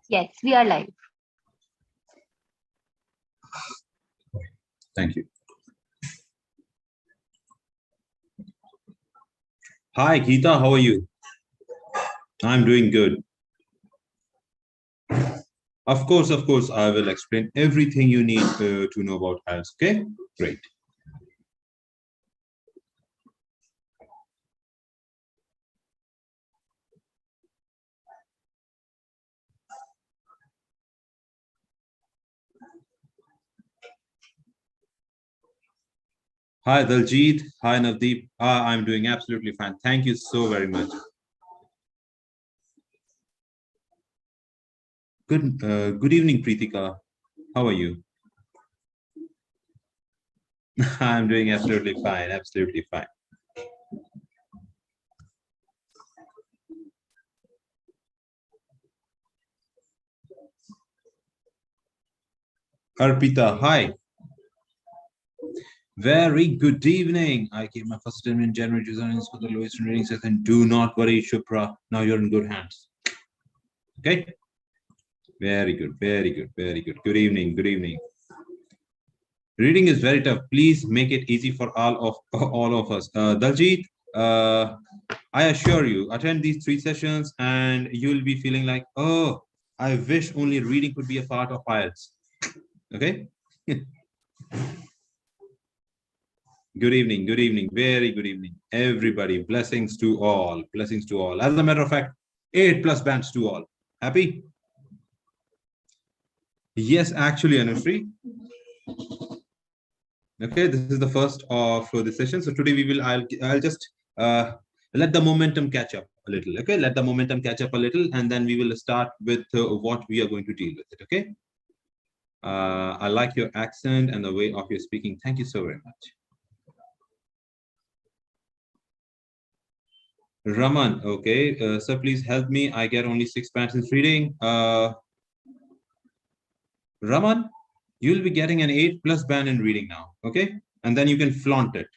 Yes, we are live. Thank you. Hi, Geeta, how are you? I'm doing good. Of course, I will explain everything you need to know about IELTS. Okay, great. Hi, Daljit. Hi, Navdeep. I'm doing absolutely fine. Thank you so very much. Good evening, Preetika. How are you? I'm doing absolutely fine. Absolutely fine. Arpita, hi. Very good evening. I gave my first attempt in January 2000 for the lowest reading session. Do not worry, Shupra. Now you're in good hands. Okay. Very good. Very good. Very good. Good evening. Good evening. Reading is very tough. Please make it easy for all of us. Daljit, I assure you, attend these 3 sessions and you'll be feeling like, oh, I wish only reading could be a part of IELTS. Okay. Good evening. Good evening. Very good evening, everybody. Blessings to all. Blessings to all. As a matter of fact, 8+ bands to all. Happy? Yes, actually, Anushree. Okay, this is the first of the session. So today I'll just let the momentum catch up a little. Okay, let the momentum catch up a little, and then we will start with what we are going to deal with it. Okay. I like your accent and the way of your speaking. Thank you so very much. Raman, okay. So please help me. I get only 6 bands in reading. Raman, you'll be getting an 8+ band in reading now. Okay, and then you can flaunt it.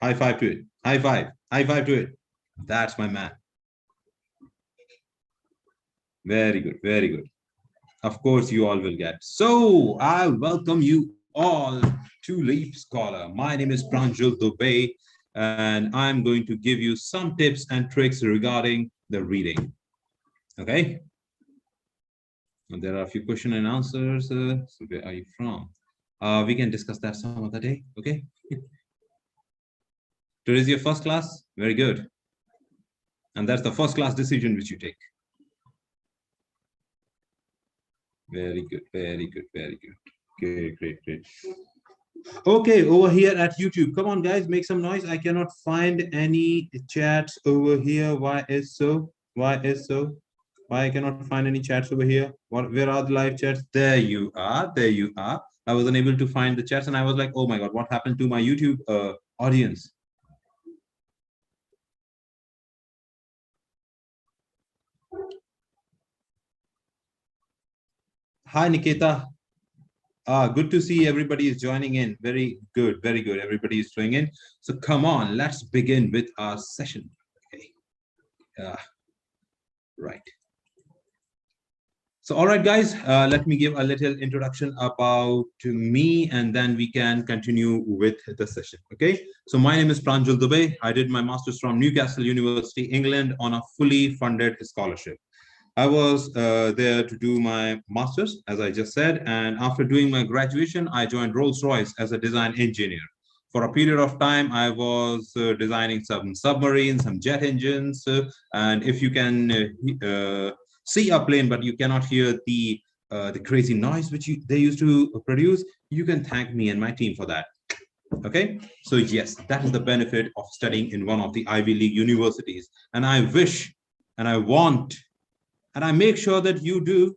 High five to it. High five. High five to it. That's my man. Very good. Very good. Of course, you all will get. So I welcome you all to LeapScholar. My name is Pranjul Dubey, and I'm going to give you some tips and tricks regarding the reading. Okay. And there are a few question and answers. So where are you from? We can discuss that some other day. Okay. Today is your first class. Very good. And that's the first class decision which you take. Very good. Very good. Very good. Great, great, great. Okay, over here at YouTube, come on guys, make some noise. I cannot find any chats over here. Why is so? Why is so? Why I cannot find any chats over here? Where are the live chats? There you are. There you are. I wasn't able to find the chats and I was like, oh my god, what happened to my YouTube audience? Hi Nikita. Good to see everybody is joining in. Very good, very good. Everybody is joining in. So come on, let's begin with our session. Okay. Right. So, all right, guys, let me give a little introduction about me and then we can continue with the session. Okay. So my name is Pranjul Dubey. I did my master's from Newcastle University, England on a fully funded scholarship. I was there to do my master's, as I just said, and after doing my graduation, I joined Rolls-Royce as a design engineer. For a period of time, I was designing some submarines, some jet engines, and if you can see a plane, but you cannot hear the crazy noise which they used to produce, you can thank me and my team for that. Okay, so yes, that is the benefit of studying in one of the Ivy League universities, and I wish and I want and I make sure that you do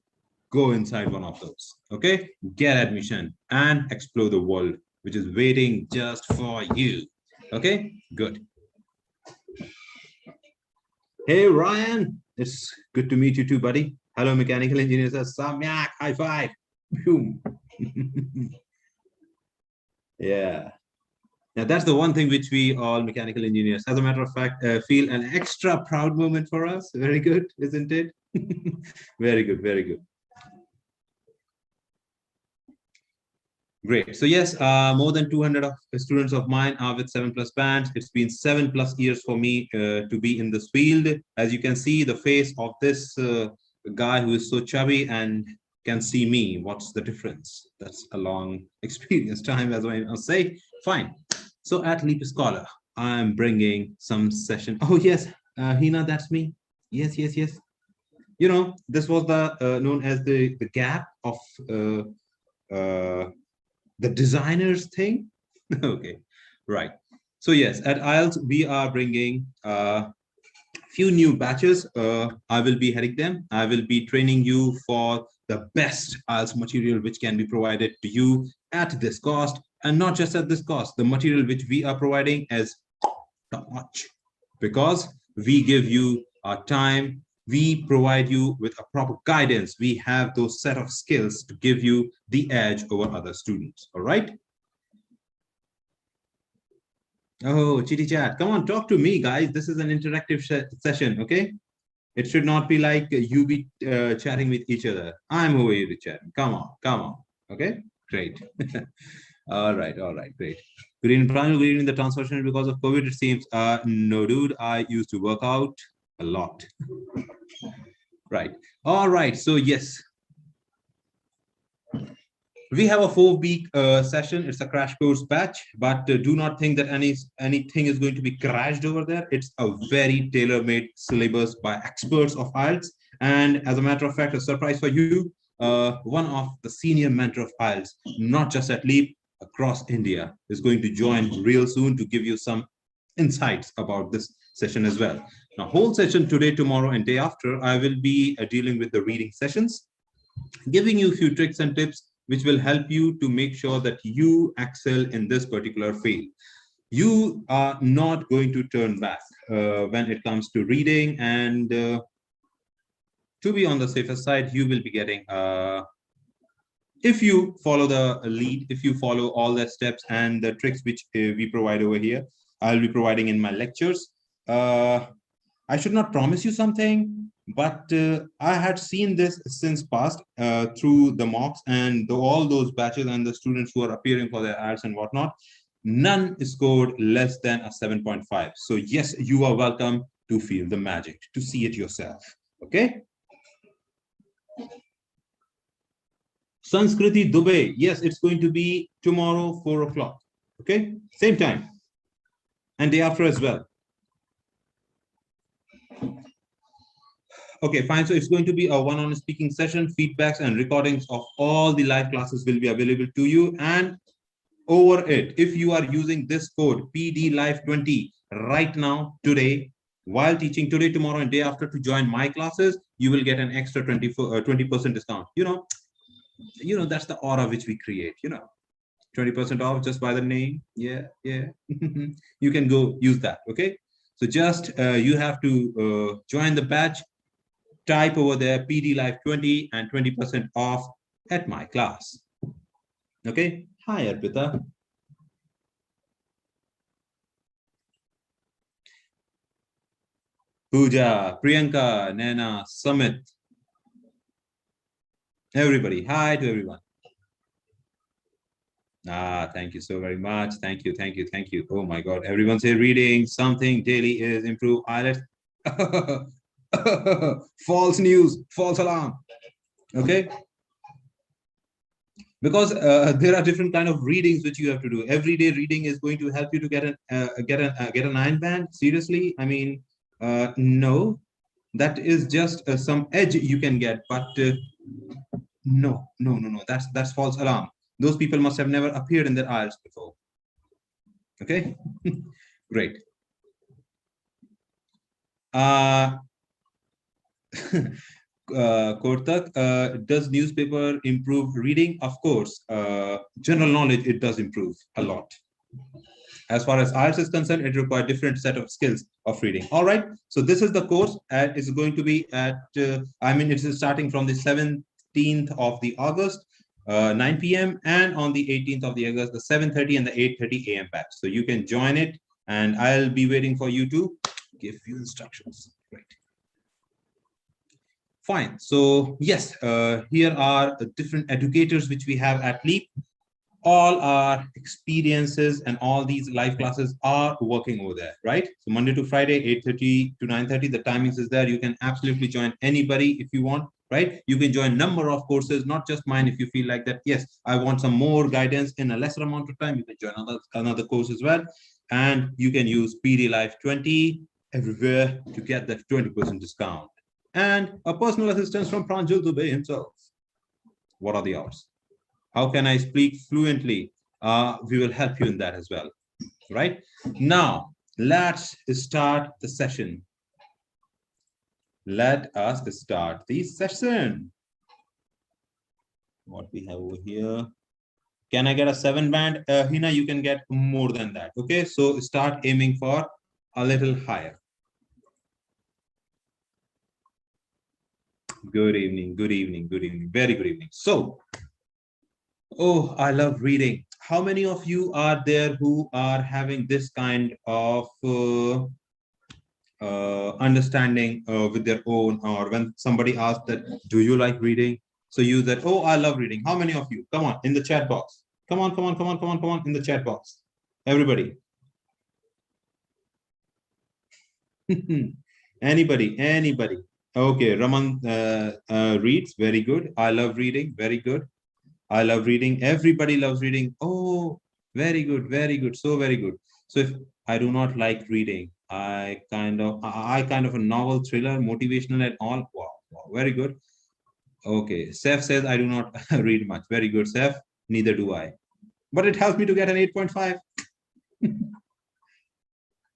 go inside one of those. Okay, get admission and explore the world, which is waiting just for you. Okay, good. Hey, Ryan, it's good to meet you too, buddy. Hello, mechanical engineers. Samyak, high five. Boom. Yeah. Now, that's the one thing which we all mechanical engineers, as a matter of fact, feel an extra proud moment for us. Very good, isn't it? Very good, very good. Great. So yes, more than 200 of students of mine are with 7+ bands. It's been 7+ years for me to be in this field. As you can see, the face of this guy who is so chubby and can see me. What's the difference? That's a long experience time, as I say. Fine. So at LeapScholar, I'm bringing some session. Oh yes, Hina, that's me. Yes, yes, yes. You know, this was the known as the gap of the designers thing. Okay, right. So yes, at IELTS we are bringing few new batches. I will be heading them. I will be training you for the best IELTS material which can be provided to you at this cost, and not just at this cost. The material which we are providing is top notch because we give you our time. We provide you with a proper guidance. We have those set of skills to give you the edge over other students. All right. Oh, chitty chat. Come on, talk to me, guys. This is an interactive session. Okay. It should not be like you be chatting with each other. I'm over here to chat. Come on, come on. Okay, great. All right, great. Good evening, Pranjul. Good evening. The transformation because of COVID, it seems. No, dude, I used to work out a lot. Right. All right. So yes, we have a 4-week session. It's a crash course batch, but do not think that anything is going to be crashed over there. It's a very tailor-made syllabus by experts of IELTS. And as a matter of fact, a surprise for you, one of the senior mentor of IELTS, not just at Leap, across India, is going to join real soon to give you some insights about this session as well. Now, whole session today, tomorrow, and day after, I will be dealing with the reading sessions, giving you a few tricks and tips which will help you to make sure that you excel in this particular field. You are not going to turn back when it comes to reading, and to be on the safer side, you will be getting, if you follow the lead, if you follow all the steps and the tricks which we provide over here, I'll be providing in my lectures. I should not promise you something, but I had seen this since past through the mocks and all those batches and the students who are appearing for their IELTS and whatnot. None scored less than a 7.5. So yes, you are welcome to feel the magic, to see it yourself. Okay. Sanskriti Dubey. Yes, it's going to be tomorrow, 4 o'clock. Okay, same time. And day after as well. Okay, fine. So it's going to be a one-on-one speaking session. Feedbacks and recordings of all the live classes will be available to you. And over it, if you are using this code PDLive20 right now, today, while teaching today, tomorrow, and day after to join my classes, you will get an extra 20% discount. You know, that's the aura which we create, 20% off just by the name. Yeah. You can go use that. Okay. So just you have to join the batch, type over there PDLive20 and 20% off at my class. Okay. Hi, Arpita. Pooja, Priyanka, Nana, Sumit. Everybody. Hi to everyone. Thank you so very much. Thank you. Oh my God. Everyone say reading something daily is improve IELTS. False news, false alarm. Okay. Because there are different kind of readings which you have to do. Everyday reading is going to help you to get a 9 band. Seriously, I mean, no, that is just some edge you can get, but no. That's false alarm. Those people must have never appeared in their IELTS before. Okay, great. Kortak, does newspaper improve reading? Of course, general knowledge, it does improve a lot. As far as IELTS is concerned, it requires different set of skills of reading. All right, so this is the course, and it's going to be at, it is starting from the 17th of the August. 9 p.m. and on the 18th of the August, the 7:30 and the 8:30 a.m. batch. So you can join it, and I'll be waiting for you to give you instructions. Right. Fine. So yes, here are the different educators which we have at Leap. All our experiences and all these live classes are working over there, right? So Monday to Friday, 8:30 to 9:30, the timings is there. You can absolutely join anybody if you want, right? You can join number of courses, not just mine. If you feel like that, yes, I want some more guidance in a lesser amount of time, you can join another course as well. And you can use PD Live 20 everywhere to get that 20% discount. And a personal assistance from Pranjul Dubey himself. What are the hours? How can I speak fluently? We will help you in that as well, right? Now, let's start the session. Let us start the session. What we have over here. Can I get a 7 band? Hina, you can get more than that. Okay, so start aiming for a little higher. Good evening, good evening, good evening. Very good evening. So, oh, I love reading. How many of you are there who are having this kind of understanding with their own, or when somebody asks that, do you like reading? So you that, oh, I love reading. How many of you? Come on, in the chat box. Come on, come on, come on, come on, come on, in the chat box. Everybody. Anybody. Okay, Raman reads, very good. I love reading, very good. I love reading. Everybody loves reading. Oh, very good, so very good. So if I do not like reading, I kind of a novel, thriller, motivational and all. Wow, wow, very good. Okay, Seth says I do not read much. Very good, Seth. Neither do I. But it helps me to get an 8.5.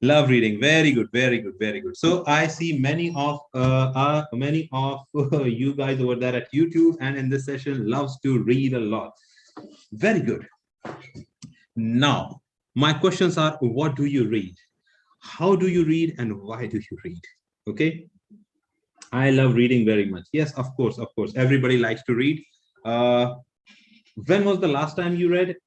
Love reading. Very good, very good, very good. So I see many of you guys over there at YouTube and in this session loves to read a lot. Very good. Now, my questions are, what do you read? How do you read and why do you read? Okay. I love reading very much. Yes, of course. Everybody likes to read. When was the last time you read?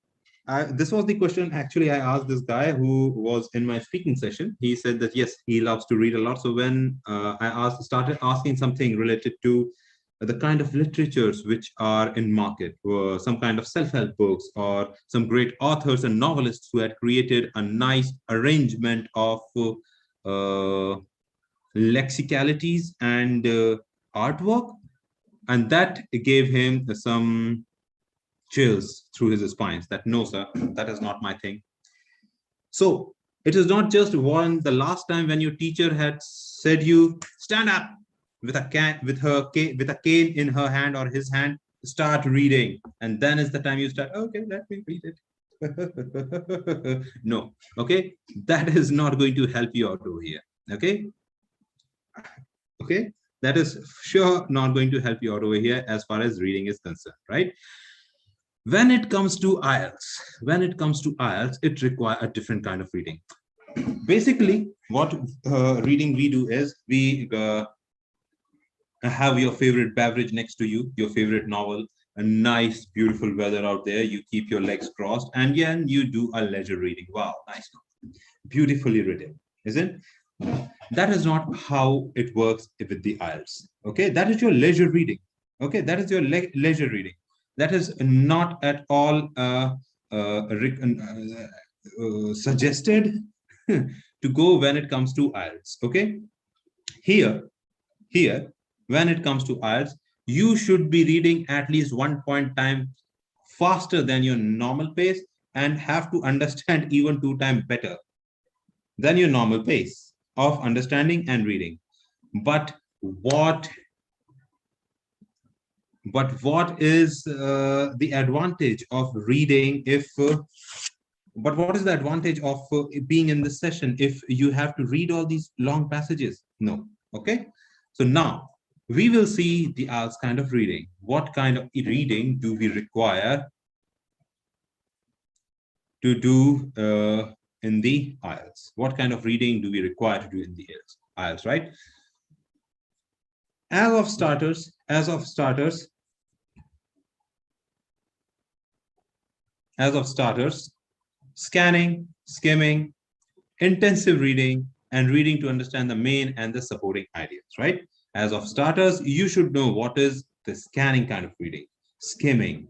This was the question actually I asked this guy who was in my speaking session. He said that yes, he loves to read a lot. So when I started asking something related to the kind of literatures which are in market, or some kind of self-help books, or some great authors and novelists who had created a nice arrangement of lexicalities and artwork, and that gave him some chills through his spines that no sir, that is not my thing. So it is not just the last time when your teacher had said you stand up with a cane in her hand or his hand, start reading, and then is the time you start, okay, let me read it. No, okay, that is not going to help you out over here. Okay, that is sure not going to help you out over here as far as reading is concerned, right? When it comes to IELTS, it requires a different kind of reading. Basically, what reading we do is we have your favorite beverage next to you, your favorite novel, a nice, beautiful weather out there. You keep your legs crossed, and then you do a leisure reading. Wow, nice, beautifully written, isn't it? That is not how it works with the IELTS. Okay, that is your leisure reading. Okay, that is your leisure reading. That is not at all suggested to go when it comes to IELTS. Okay, here, when it comes to IELTS, you should be reading at least 1 point time faster than your normal pace and have to understand even 2 times better than your normal pace of understanding and reading. But what is the advantage of reading if but what is the advantage of being in this session if you have to read all these long passages? No. Okay, so now we will see the IELTS kind of reading. What kind of reading do we require to do in the IELTS? What kind of reading do we require to do in the IELTS, right? As of starters, as of starters, scanning, skimming, intensive reading, and reading to understand the main and the supporting ideas, right? As of starters, you should know what is the scanning kind of reading, skimming,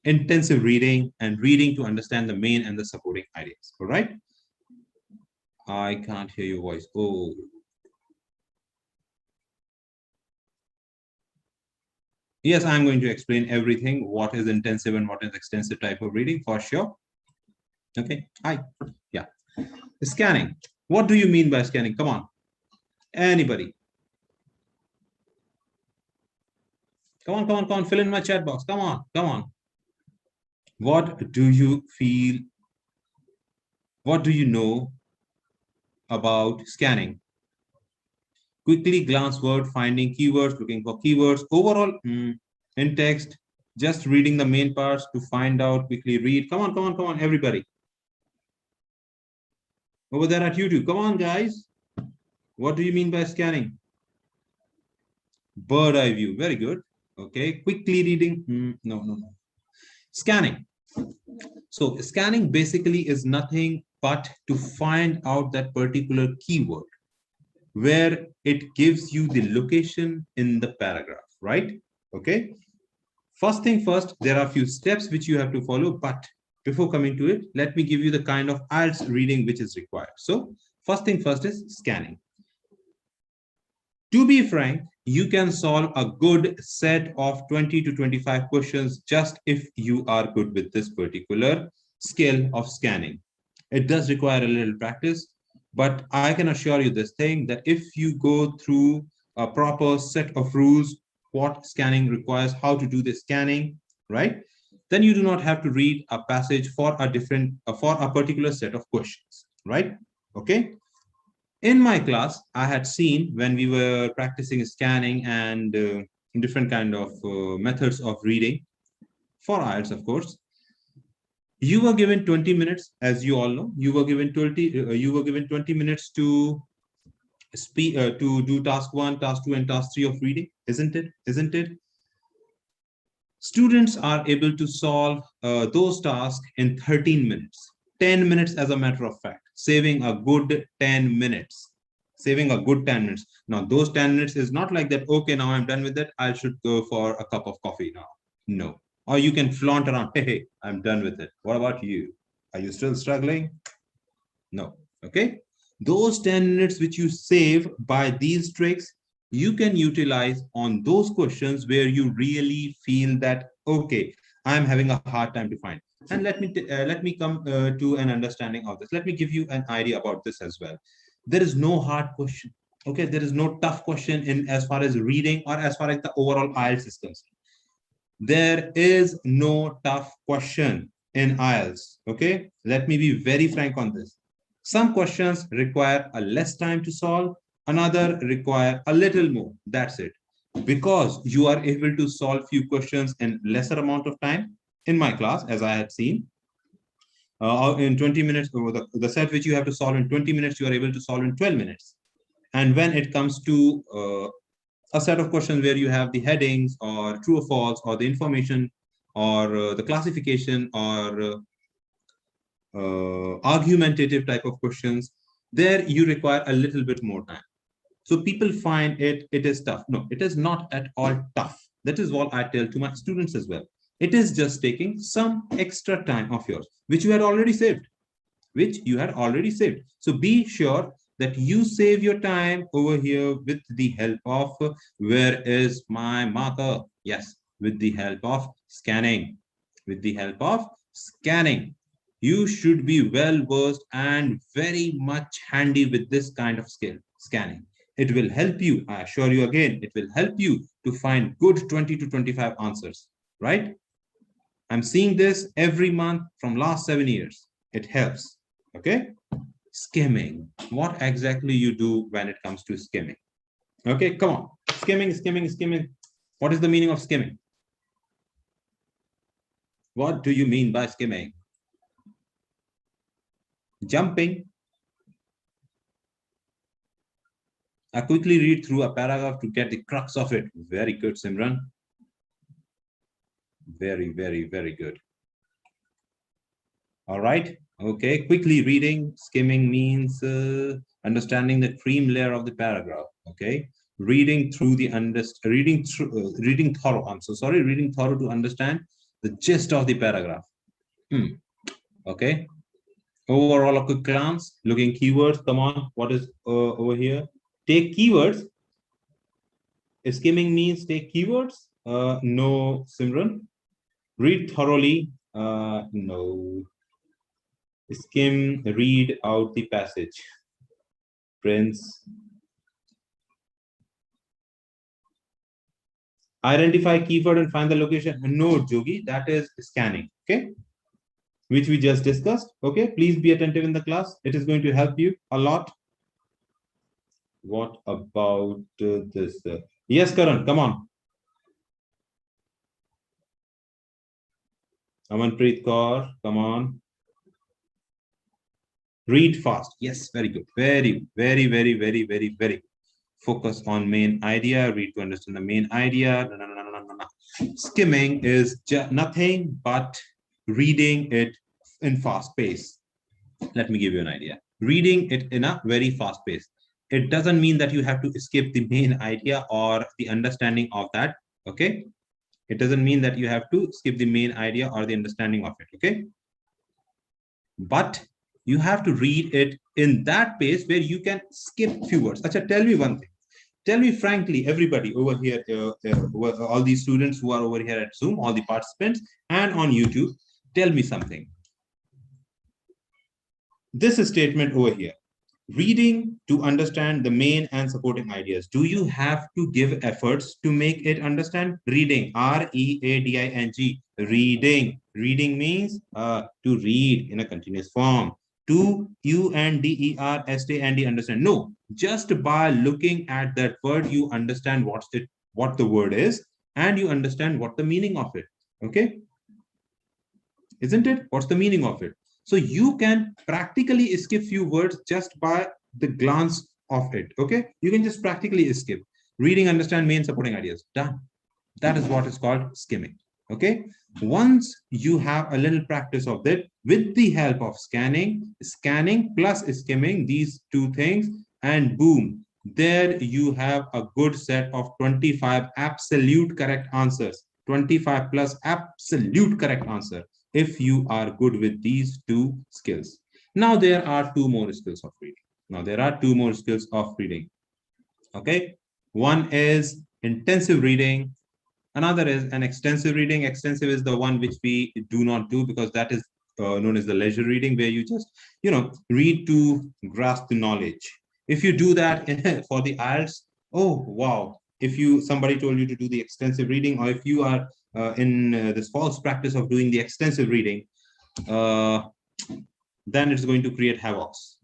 intensive reading, and reading to understand the main and the supporting ideas, all right? I can't hear your voice. Oh. Yes, I'm going to explain everything, what is intensive and what is extensive type of reading for sure. Okay, hi. Yeah. Scanning. What do you mean by scanning? Come on. Anybody? Come on. Fill in my chat box. Come on. What do you feel? What do you know about scanning? Quickly glance word, finding keywords, looking for keywords. Overall, in text, just reading the main parts to find out, quickly read. Come on, everybody. Over there at YouTube. Come on, guys. What do you mean by scanning? Bird eye view. Very good. Okay. Quickly reading. No. Scanning. So scanning basically is nothing but to find out that particular keyword where it gives you the location in the paragraph, right? Okay. First thing first, there are a few steps which you have to follow, but before coming to it, let me give you the kind of IELTS reading which is required. So first thing first is scanning. To be frank, you can solve a good set of 20 to 25 questions just if you are good with this particular skill of scanning. It does require a little practice, but I can assure you this thing that if you go through a proper set of rules, what scanning requires, how to do the scanning, right? Then you do not have to read a passage for a particular set of questions, right? Okay. In my class, I had seen when we were practicing scanning and different kind of methods of reading for IELTS, of course. You were given 20 minutes, as you all know. You were given 20 minutes to speak, to do task 1, task 2, and task 3 of reading, isn't it? Isn't it? Students are able to solve those tasks in 13 minutes, 10 minutes as a matter of fact, saving a good 10 minutes. Saving a good 10 minutes. Now, those 10 minutes is not like that, okay, now I'm done with it, I should go for a cup of coffee now. No. Or you can flaunt around, hey, I'm done with it. What about you? Are you still struggling? No. Okay. Those 10 minutes which you save by these tricks, you can utilize on those questions where you really feel that, okay, I'm having a hard time to find. And let me come to an understanding of this. Let me give you an idea about this as well. There is no hard question. Okay, there is no tough question in as far as reading or as far as the overall IELTS is concerned. There is no tough question in IELTS. Okay, let me be very frank on this. Some questions require a less time to solve, another require a little more. That's it. Because you are able to solve few questions in lesser amount of time. In my class, as I had seen, in 20 minutes, or the set which you have to solve in 20 minutes, you are able to solve in 12 minutes. And when it comes to a set of questions where you have the headings or true or false or the information or the classification or argumentative type of questions, there you require a little bit more time. So people find it is tough. No, it is not at all tough. That is what I tell to my students as well. It is just taking some extra time of yours, which you had already saved, So be sure that you save your time over here with the help of, where is my marker? Yes, with the help of scanning. You should be well versed and very much handy with this kind of skill, scanning. It will help you, I assure you again, it will help you to find good 20 to 25 answers, right? I'm seeing this every month from last 7 years. It helps, okay? Skimming. What exactly you do when it comes to skimming? Okay, come on. Skimming. What is the meaning of skimming? What do you mean by skimming? Jumping. I quickly read through a paragraph to get the crux of it. Very good, Simran. Very, very, very good. All right. Okay. Quickly reading. Skimming means understanding the cream layer of the paragraph. Okay. Reading through the reading thorough. I'm so sorry. Reading thorough to understand the gist of the paragraph. Okay. Overall, a quick glance. Looking keywords. Come on. What is over here? Take keywords. Skimming means take keywords. No, Simran. Read thoroughly. No. Skim, read out the passage. Prince. Identify keyword and find the location. No, Jogi, that is scanning. Okay. Which we just discussed. Okay. Please be attentive in the class. It is going to help you a lot. What about this? Yes, Karan, come on. Amanpreet Kaur, come on. Read fast. Yes, very good. Very, very, very, very, very, very. Focus on main idea. Read to understand the main idea. No. Skimming is nothing but reading it in fast pace. Let me give you an idea. Reading it in a very fast pace. It doesn't mean that you have to skip the main idea or the understanding of that. Okay. It doesn't mean that you have to skip the main idea or the understanding of it. Okay. But you have to read it in that pace where you can skip few words. Acha, tell me one thing. Tell me frankly, everybody over here, all these students who are over here at Zoom, all the participants, and on YouTube, tell me something. This statement over here, reading to understand the main and supporting ideas. Do you have to give efforts to make it understand? Reading, R-E-A-D-I-N-G, reading. Reading means to read in a continuous form. To U-N-D-E-R-S-T-A-N-D, understand. No, just by looking at that word, you understand what the word is, and you understand what the meaning of it. Okay? Isn't it? What's the meaning of it? So you can practically skip few words just by the glance of it. Okay? You can just practically skip. Reading, understand, main, supporting ideas. Done. That is what is called skimming. Okay? Once you have a little practice of that, with the help of scanning plus skimming, these two things, and boom, there you have a good set of 25 absolute correct answers. 25 plus absolute correct answer if you are good with these two skills. Now there are two more skills of reading. Okay. One is intensive reading. Another is an extensive reading. Extensive is the one which we do not do because that is known as the leisure reading, where you just, read to grasp the knowledge. If you do that for the IELTS, oh, wow. If somebody told you to do the extensive reading, or if you are in this false practice of doing the extensive reading, then it's going to create havocs.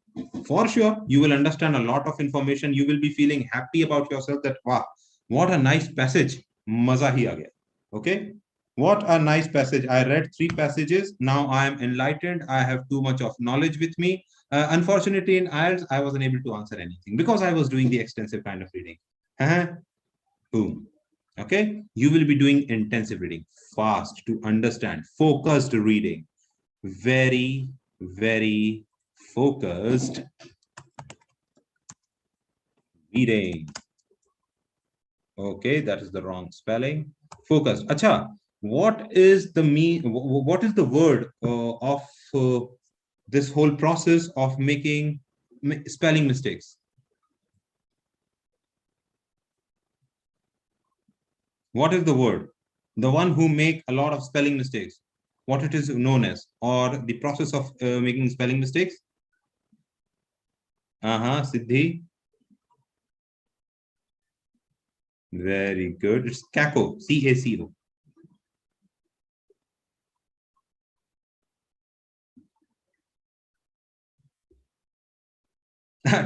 For sure, you will understand a lot of information. You will be feeling happy about yourself that, wow, what a nice passage. Maza hi aa gaya. Okay. What a nice passage. I read 3 passages. Now I am enlightened. I have too much of knowledge with me. Unfortunately, in IELTS, I wasn't able to answer anything because I was doing the extensive kind of reading. Boom. Okay. You will be doing intensive reading, fast to understand, focused reading, very, very focused reading. Okay, that is the wrong spelling. Focused. Acha, what is the word of this whole process of making spelling mistakes? What is the word? The one who make a lot of spelling mistakes. What it is known as, or the process of making spelling mistakes? Siddhi. Very good. It's CACO, C-A-C-O.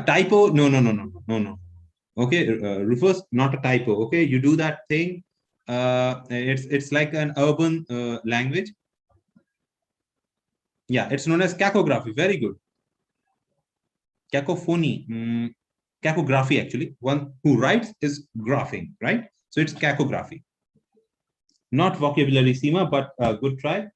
Typo? No. Okay, Rufus, not a typo. Okay, you do that thing. It's like an urban language. Yeah, it's known as cacography. Very good. Cacophony. Cacography, actually. One who writes is graphing, right? So it's cacography. Not vocabulary, Seema, but good try.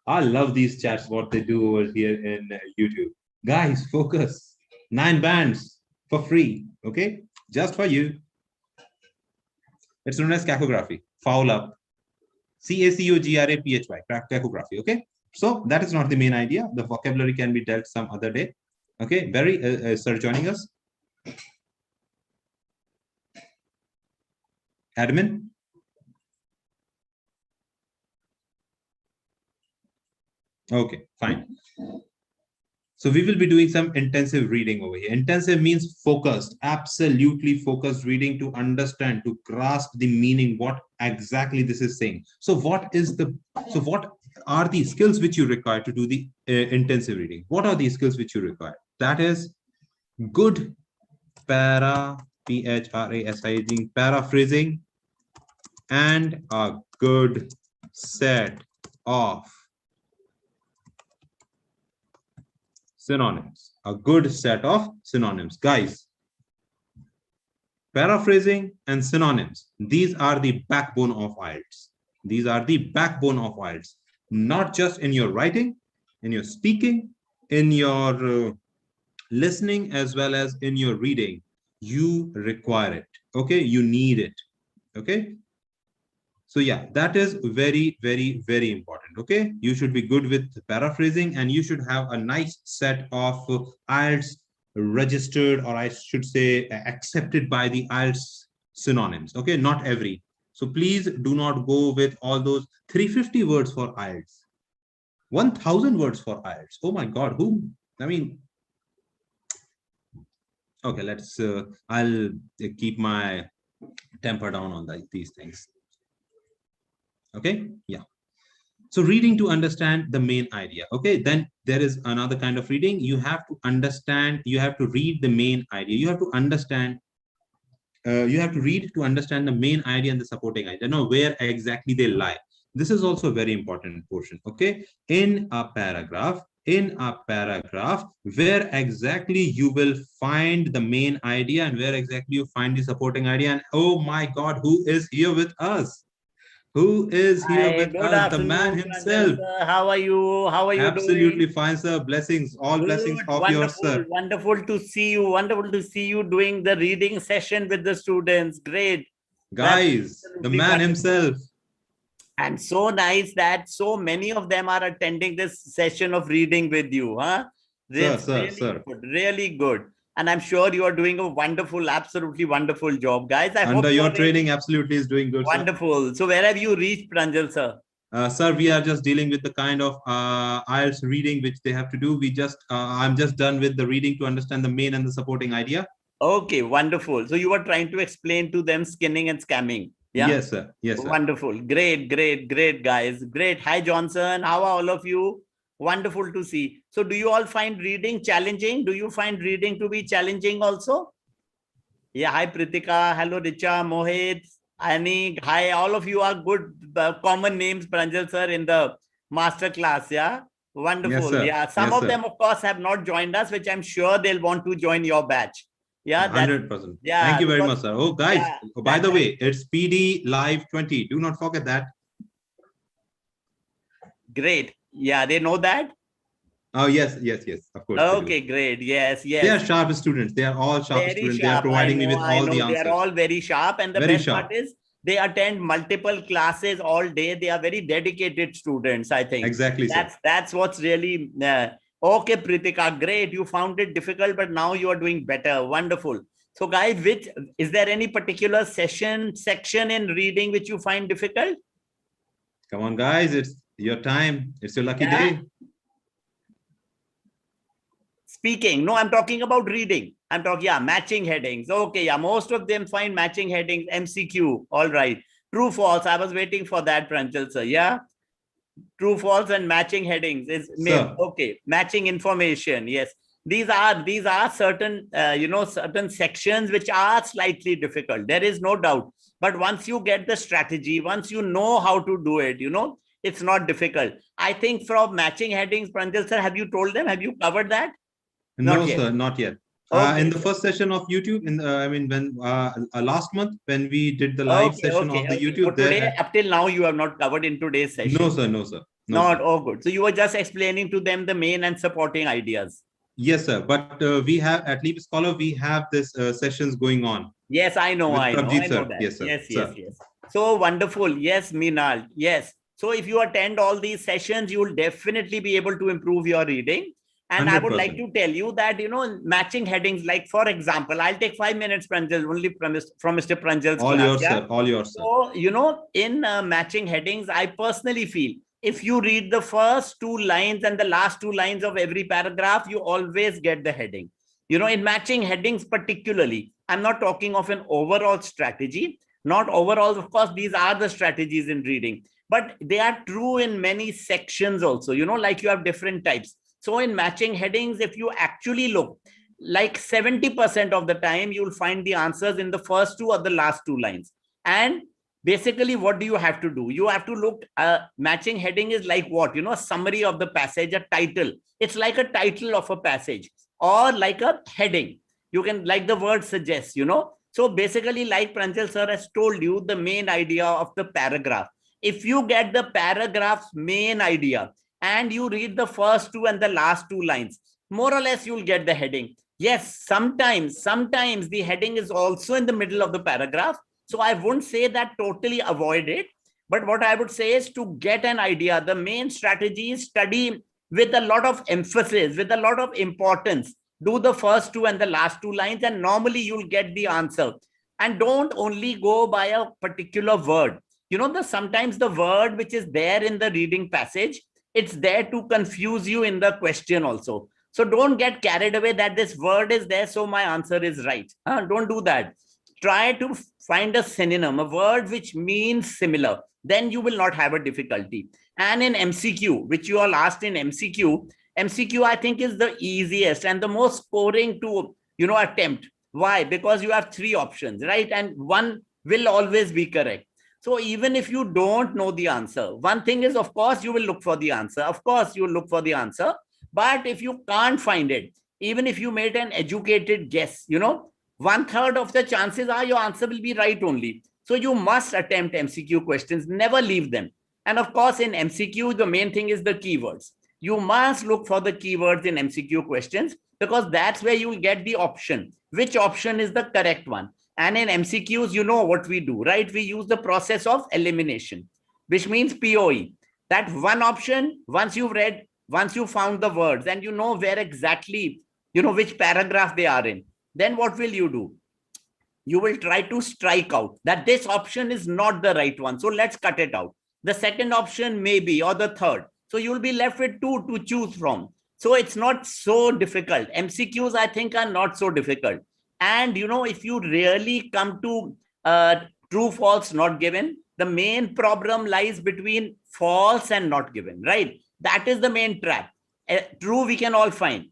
I love these chats, what they do over here in YouTube. Guys, focus. 9 bands for free. Okay, just for you. It's known as cacography. Foul up. CACOGRAPHY. Cacography. Okay. So that is not the main idea. The vocabulary can be dealt some other day. Okay. Very, sir, joining us. Admin. Okay, fine. So we will be doing some intensive reading over here. Intensive means focused, absolutely focused reading to understand, to grasp the meaning, what exactly this is saying. So what are the skills which you require to do the intensive reading? What are the skills which you require? That is good paraphrasing and a good set of synonyms. A good set of synonyms. Guys, paraphrasing and synonyms, these are the backbone of IELTS. These are the backbone of IELTS. Not just in your writing, in your speaking, in your listening, as well as in your reading. You require it. Okay, you need it. Okay. So yeah, that is very, very, very important. Okay, you should be good with paraphrasing, and you should have a nice set of IELTS registered, or I should say accepted by the IELTS synonyms. Okay, not every. So please do not go with all those 350 words for IELTS, 1000 words for IELTS. Oh my God, who? I mean, okay, let's, I'll keep my temper down on these things. Okay, yeah. So reading to understand the main idea. Okay, then there is another kind of reading. You have to understand, you have to read the main idea. You have to understand, you have to read to understand the main idea and the supporting idea. Know where exactly they lie. This is also a very important portion. Okay, in a paragraph, where exactly you will find the main idea and where exactly you find the supporting idea. And oh my God, who is here with us? Who is here with us? The man himself. Sir. How are you? How are you Absolutely doing? fine, sir. Blessings, all Good, blessings of yours, wonderful, sir. wonderful to see you. Wonderful to see you doing the reading session with the students. Great. Guys, the man wonderful. himself. And so nice that so many of them are attending this session of reading with you. Huh? Sir. Good, really good. And I'm sure you are doing a wonderful, absolutely wonderful job, guys. I Under hope your training, absolutely is doing good, wonderful. Sir. So where have you reached, Pranjul, sir? Sir, we are just dealing with the kind of IELTS reading which they have to do. I'm just done with the reading to understand the main and the supporting idea. Okay, wonderful. So you were trying to explain to them skinning and scamming. Yeah. Yes, sir. Yes, sir. Wonderful. Great, guys. Great. Hi, Johnson. How are all of you? Wonderful to see. So do you all find reading challenging? Do you find reading to be challenging also? Yeah. Hi, Pritika. Hello, Richa, Mohit, Annie. Hi, all of you are good common names, Pranjal sir, in the master class. Yeah. Wonderful. Yes, yeah. Some of them, of course, have not joined us, which I'm sure they'll want to join your batch. Yeah, 100%. Yeah, thank you very much, sir. Oh, guys, by the way, it's PD Live 20. Do not forget that. Great. Yeah, they know that. Oh, yes, of course. Okay, great. Yes. They are sharp students. They are all sharp students. They are providing me with all the answers. They are all very sharp. And the best part is they attend multiple classes all day. They are very dedicated students, I think. Exactly, that's what's really... Okay, Pritika, great. You found it difficult, but now you are doing better. Wonderful. So, guys, is there any particular section in reading which you find difficult? Come on, guys. It's your time. It's your lucky day. Speaking. No, I'm talking about reading. I'm talking, matching headings. Okay, most of them find matching headings, MCQ. All right. True, false. I was waiting for that, Pranjal sir. Yeah. True, false, and matching headings is okay. Matching information. Yes. These are certain, certain sections which are slightly difficult. There is no doubt. But once you get the strategy, once you know how to do it, it's not difficult. I think from matching headings, Pranjal sir, have you told them? Have you covered that? No, sir, not yet. Okay. In the first session of YouTube, I mean, when last month when we did the live session of the So YouTube, today, up till now, you have not covered in today's session. no sir, no sir, no Not sir. oh good. So you were just explaining to them the main and supporting ideas. Yes sir, but we have at LeapScholar we have this sessions going on. Yes, I know, with I know sir. that. Yes sir. Yes. So wonderful. Yes, Meenal. Yes. So if you attend all these sessions, you will definitely be able to improve your reading. And 100%. I would like to tell you that, matching headings, like for example, I'll take 5 minutes, Pranjal, only from Mr. Pranjal's all class. Yours, sir. All yours, sir. So, in matching headings, I personally feel if you read the first 2 lines and the last 2 lines of every paragraph, you always get the heading. In matching headings particularly, I'm not talking of an overall strategy. Not overall, of course, these are the strategies in reading, but they are true in many sections also, like you have different types. So in matching headings, if you actually look, like 70% of the time, you'll find the answers in the first 2 or the last 2 lines. And basically, what do you have to do? You have to look, matching heading is like what? A summary of the passage, a title. It's like a title of a passage or like a heading. You can, like the word suggests, So basically, like Pranjal sir has told you, the main idea of the paragraph. If you get the paragraph's main idea, and you read the first 2 and the last 2 lines, more or less you'll get the heading. Yes, sometimes the heading is also in the middle of the paragraph. So I wouldn't say that totally avoid it. But what I would say is to get an idea, the main strategy is study with a lot of emphasis, with a lot of importance. Do the first 2 and the last 2 lines, and normally you'll get the answer. And don't only go by a particular word. Sometimes the word which is there in the reading passage, it's there to confuse you in the question also. So don't get carried away that this word is there, so my answer is right. Don't do that. Try to find a synonym, a word which means similar. Then you will not have a difficulty. And in MCQ, which you all asked in MCQ I think is the easiest and the most scoring to, attempt. Why? Because you have 3 options, right? And one will always be correct. So even if you don't know the answer, one thing is, of course, you will look for the answer. Of course, you will look for the answer. But if you can't find it, even if you made an educated guess, 1/3 of the chances are your answer will be right only. So you must attempt MCQ questions, never leave them. And of course, in MCQ, the main thing is the keywords. You must look for the keywords in MCQ questions because that's where you will get the option. Which option is the correct one? And in MCQs, you know what we do, right? We use the process of elimination, which means POE. That one option, once you've read, once you found the words and you know where exactly, which paragraph they are in, then what will you do? You will try to strike out that this option is not the right one. So let's cut it out. The second option may be, or the third. So you'll be left with 2 to choose from. So it's not so difficult. MCQs, I think, are not so difficult. And, if you really come to true, false, not given, the main problem lies between false and not given, right? That is the main trap. True, we can all find.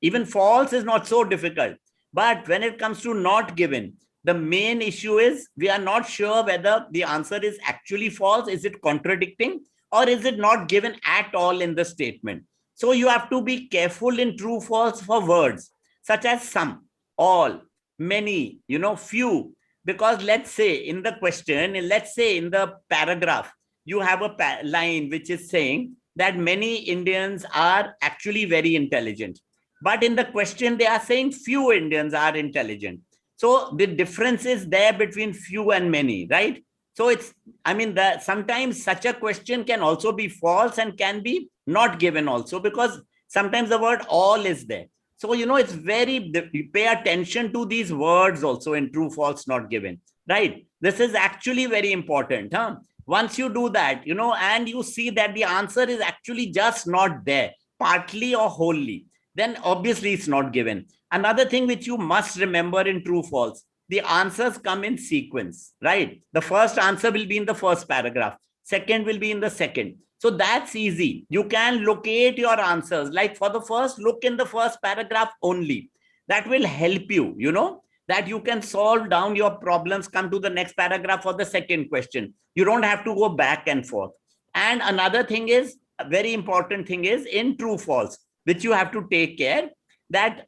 Even false is not so difficult. But when it comes to not given, the main issue is we are not sure whether the answer is actually false. Is it contradicting? Or is it not given at all in the statement? So you have to be careful in true, false for words such as some, all, many, few. Because let's say in the question, let's say in the paragraph, you have a line which is saying that many Indians are actually very intelligent. But in the question, they are saying few Indians are intelligent. So the difference is there between few and many, right? So sometimes such a question can also be false and can be not given also because sometimes the word all is there. So, it's pay attention to these words also in true, false, not given, right? This is actually very important. Once you do that, and you see that the answer is actually just not there, partly or wholly, then obviously it's not given. Another thing which you must remember in true, false, the answers come in sequence, right? The first answer will be in the first paragraph. Second will be in the second. So that's easy. You can locate your answers. Like for the first, look in the first paragraph only. That will help you, that you can solve down your problems, come to the next paragraph for the second question. You don't have to go back and forth. And another thing is, a very important thing is in true, false, which you have to take care that,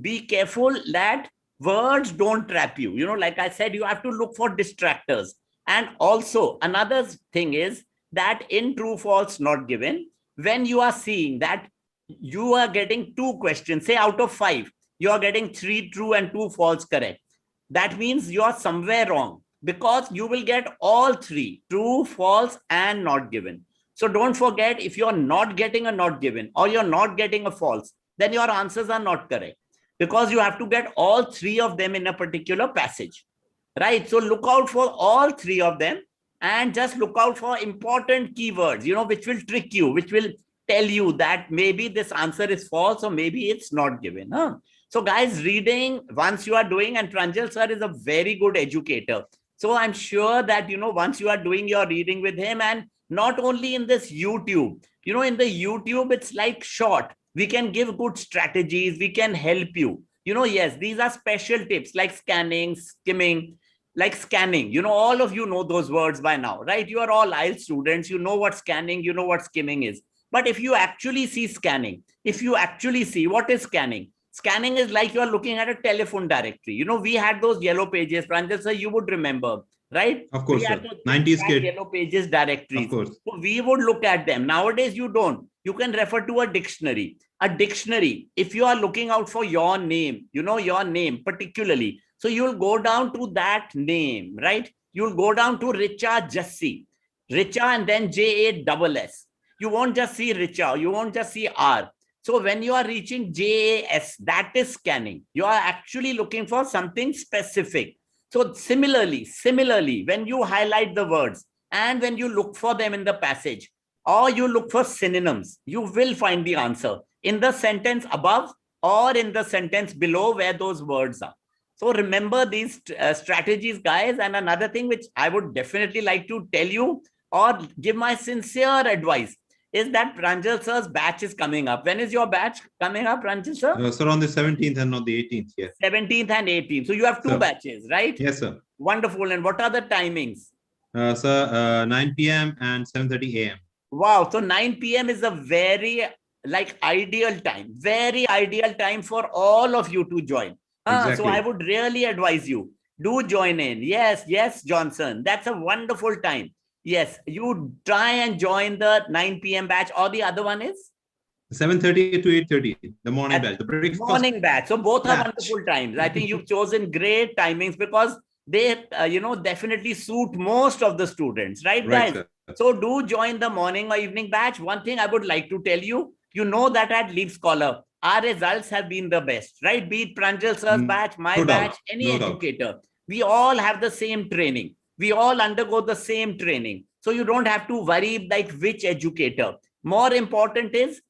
be careful that words don't trap you. Like I said, you have to look for distractors. And also another thing is that in true, false, not given, when you are seeing that you are getting 2 questions, say out of 5, you are getting 3 true and 2 false correct. That means you are somewhere wrong, because you will get all 3, true, false, and not given. So don't forget, if you're not getting a not given or you're not getting a false, then your answers are not correct, because you have to get all 3 of them in a particular passage, right? So look out for all 3 of them, and just look out for important keywords, which will trick you, which will tell you that maybe this answer is false or maybe it's not given. So guys, reading, once you are doing, and Pranjul sir is a very good educator. So I'm sure that, once you are doing your reading with him, and not only in this YouTube, in the YouTube, it's like short. We can give good strategies. We can help you. Yes, these are special tips like scanning, skimming, like scanning. All of you know those words by now, right? You are all IELTS students. You know what scanning, you know what skimming is. But if you actually see scanning, if you actually see what is scanning, scanning is like you are looking at a telephone directory. We had those yellow pages, Pranjal sir, you would remember, right? Of course, we sir. Had those 90s kid. Yellow pages directories. Of course. So we would look at them. Nowadays, you don't. You can refer to a dictionary. A dictionary, if you are looking out for your name, your name particularly. So you'll go down to that name, right? You'll go down to Richa Jassi. Richa and then JASS. You won't just see Richa. You won't just see R. So when you are reaching JAS, that is scanning. You are actually looking for something specific. So similarly, when you highlight the words and when you look for them in the passage, or you look for synonyms, you will find the answer in the sentence above or in the sentence below where those words are. So remember these strategies, guys. And another thing which I would definitely like to tell you or give my sincere advice is that Pranjul sir's batch is coming up. When is your batch coming up, Pranjul sir? Sir, on the 17th and not the 18th. Yes. 17th and 18th. So you have 2 batches, right? Yes, sir. Wonderful. And what are the timings? Sir, 9 p.m. and 7:30 a.m. Wow. So 9 p.m. is a very ideal time. Very ideal time for all of you to join. Exactly. So I would really advise you, do join in. Yes, Johnson. That's a wonderful time. Yes, you try and join the 9 p.m. batch, or the other one is 7:30 to 8:30, the morning batch, the breakfast morning batch. So both batch. are wonderful times. I think you've chosen great timings because they, definitely suit most of the students, right, guys? Sir. So do join the morning or evening batch. One thing I would like to tell you, that at LeapScholar, our results have been the best, right? Be it Pranjul sir's batch, my batch, any educator. We all have the same training. We all undergo the same training. So you don't have to worry like which educator. More important is,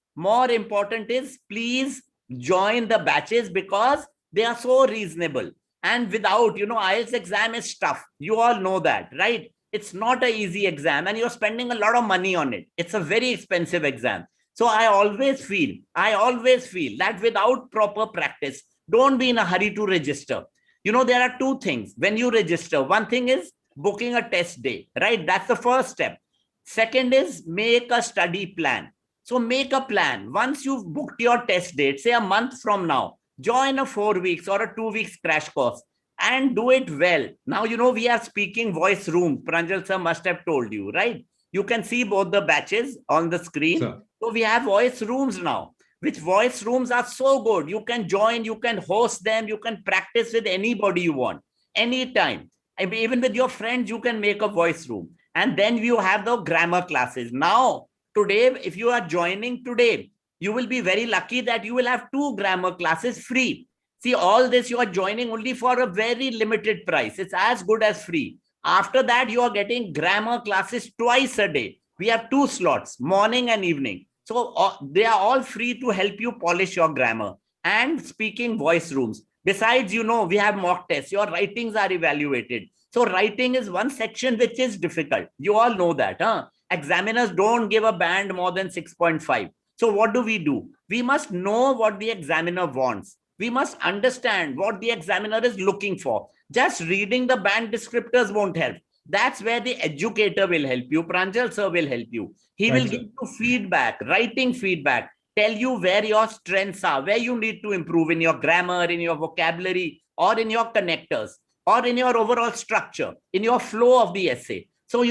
please join the batches because they are so reasonable. And without, IELTS exam is tough. You all know that, right? It's not an easy exam and you're spending a lot of money on it. It's a very expensive exam. So I always feel that without proper practice, don't be in a hurry to register. There are 2 things when you register. One thing is booking a test day, right? That's the first step. Second is make a study plan. So make a plan. Once you've booked your test date, say a month from now, join a 4 weeks or a 2 weeks crash course and do it well. Now, we are speaking voice room. Pranjul sir must have told you, right? You can see both the batches on the screen. Sir. So we have voice rooms now, which voice rooms are so good. You can join, you can host them, you can practice with anybody you want, anytime. Even with your friends, you can make a voice room. And then you have the grammar classes. Now, today, if you are joining today, you will be very lucky that you will have 2 grammar classes free. See, all this you are joining only for a very limited price. It's as good as free. After that, you are getting grammar classes twice a day. We have 2 slots, morning and evening. So they are all free to help you polish your grammar and speaking voice rooms. Besides, we have mock tests. Your writings are evaluated. So writing is one section which is difficult. You all know that. Examiners don't give a band more than 6.5. So what do? We must know what the examiner wants. We must understand what the examiner is looking for. Just reading the band descriptors won't help. That's where the educator will help you. Pranjul sir will help you. He will give you feedback, writing feedback, tell you where your strengths are, where you need to improve in your grammar, in your vocabulary, or in your connectors, or in your overall structure, in your flow of the essay. So,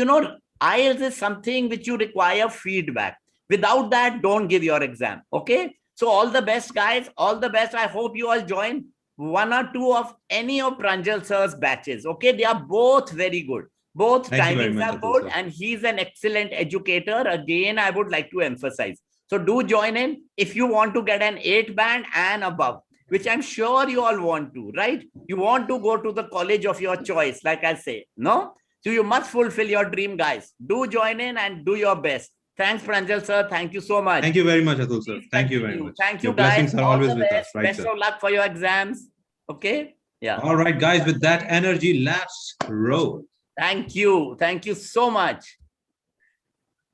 IELTS is something which you require feedback. Without that, don't give your exam. Okay. So all the best, guys. All the best. I hope you all join one or two of any of Pranjal sir's batches. Okay. They are both very good. Both timings are good, and he's an excellent educator. Again, I would like to emphasize. So do join in if you want to get an 8 band and above, which I'm sure you all want to, right? You want to go to the college of your choice, like I say, no? So you must fulfill your dream, guys. Do join in and do your best. Thanks, Pranjal sir. Thank you so much. Thank you very much, Atul sir. Thank you very much. Thank you, your guys. Blessings are all always the with best. us, right, Best sir? of luck for your exams. Okay. Yeah. All right, guys. With that energy, let's roll. Thank you. Thank you so much.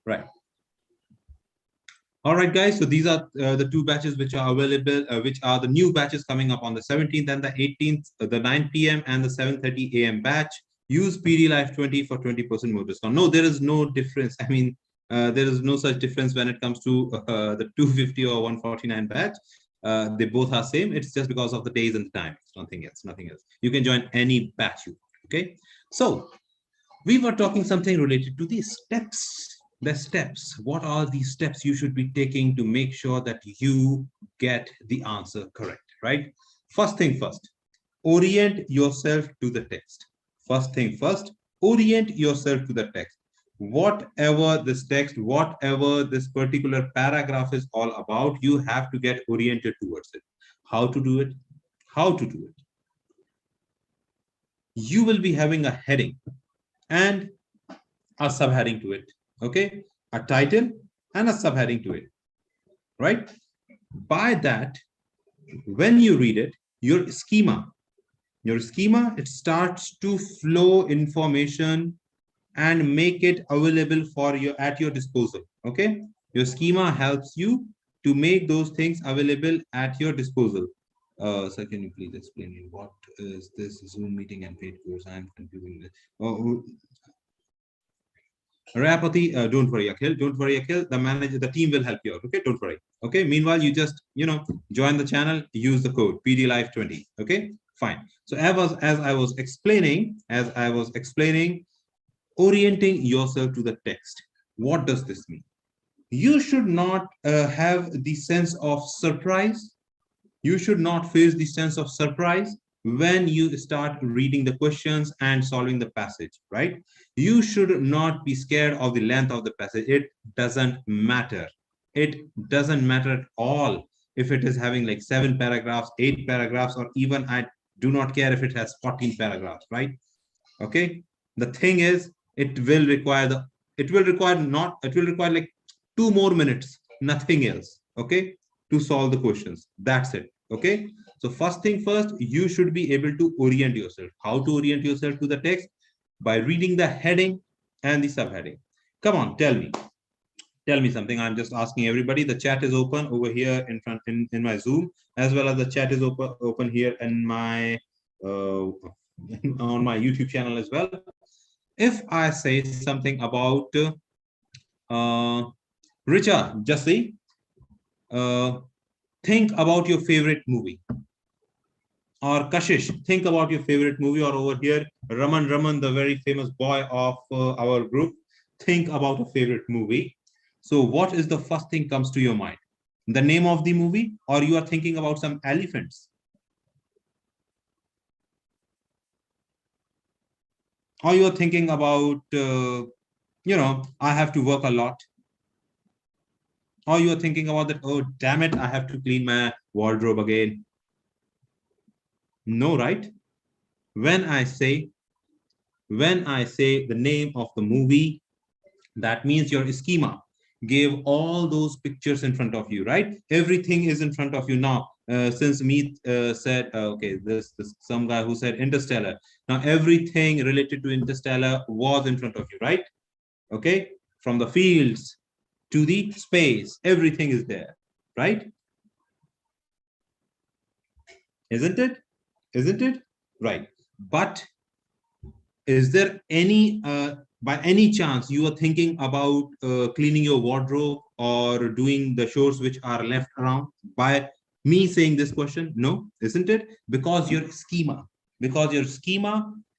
Right. All right, guys. So these are the two batches which are available, which are the new batches coming up on the 17th and the 18th, the 9 p.m. and the 7:30 a.m. batch. Use PD Live 20 for 20% more discount. No, there is no difference. I mean, there is no such difference when it comes to the 250 or 149 batch. They both are same. It's just because of the days and the time. It's nothing else. Nothing else. You can join any batch you want. Okay. So we were talking something related to the steps. The steps. What are the steps you should be taking to make sure that you get the answer correct, right? First thing first, orient yourself to the text. First thing first, orient yourself to the text. Whatever this text, whatever this particular paragraph is all about, you have to get oriented towards it. How to do it? How to do it? You will be having a heading and a subheading to it. Okay, a title and a subheading to it, right? By that, when you read it, your schema, it starts to flow information and make it available for you at your disposal. Okay, your schema helps you to make those things available at your disposal. So can you please explain me what is this Zoom meeting and paid course? I'm confusing this. Rapati, don't worry, Akhil. Don't worry, Akhil. The manager, the team will help you out. Okay, don't worry. Okay. Meanwhile, you just join the channel. Use the code PDLive20. Okay, fine. So as I was explaining, orienting yourself to the text. What does this mean? You should not have the sense of surprise. You should not face the sense of surprise when you start reading the questions and solving the passage, right? You should not be scared of the length of the passage. It doesn't matter. It doesn't matter at all if it is having like 7 paragraphs, 8 paragraphs, or even I do not care if it has 14 paragraphs, right? Okay. The thing is, it will require like 2 more minutes, nothing else, okay, to solve the questions. That's it. Okay. So first thing first, you should be able to orient yourself. How to orient yourself to the text? By reading the heading and the subheading. Come on, tell me something. I'm just asking everybody. The chat is open over here in front in my Zoom, as well as the chat is open here in my on my YouTube channel as well. If I say something about Richa, just say think about your favorite movie. Or Kashish, think about your favorite movie. Or over here, Raman, the very famous boy of our group, think about a favorite movie. So what is the first thing comes to your mind? The name of the movie, or you are thinking about some elephants? Or you are thinking about, I have to work a lot? Or you are thinking about that, oh, damn it, I have to clean my wardrobe again? No, right? When I say the name of the movie, that means your schema gave all those pictures in front of you, right? Everything is in front of you now. Since Meet said, okay, this some guy who said Interstellar. Now everything related to Interstellar was in front of you, right? Okay, from the fields to the space, everything is there, right? Isn't it? Right. But is there any, by any chance, you are thinking about cleaning your wardrobe or doing the chores which are left around by me saying this question? No, isn't it? Because your schema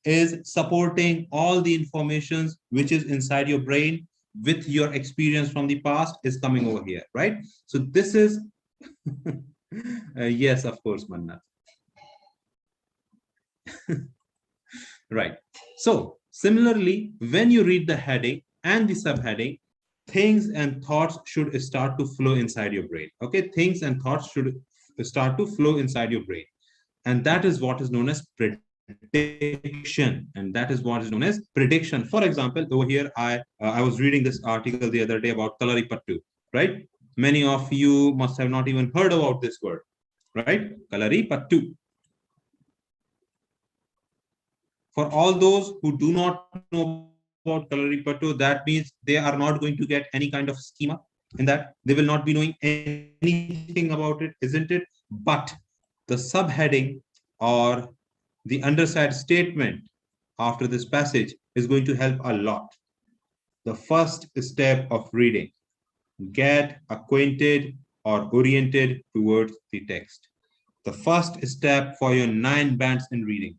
is supporting all the informations which is inside your brain with your experience from the past is coming over here, right? So this is, yes, of course, Manna. Right. So similarly, when you read the heading and the subheading, things and thoughts should start to flow inside your brain. Okay, things and thoughts should start to flow inside your brain. And that is what is known as prediction. And that is what is known as prediction. For example, over here, I was reading this article the other day about Kalaripattu, right? Many of you must have not even heard about this word, right? Kalaripattu. For all those who do not know about Kalaripattu, that means they are not going to get any kind of schema in that. They will not be knowing anything about it, isn't it? But the subheading or the underside statement after this passage is going to help a lot. The first step of reading: get acquainted or oriented towards the text. The first step for your 9 bands in reading: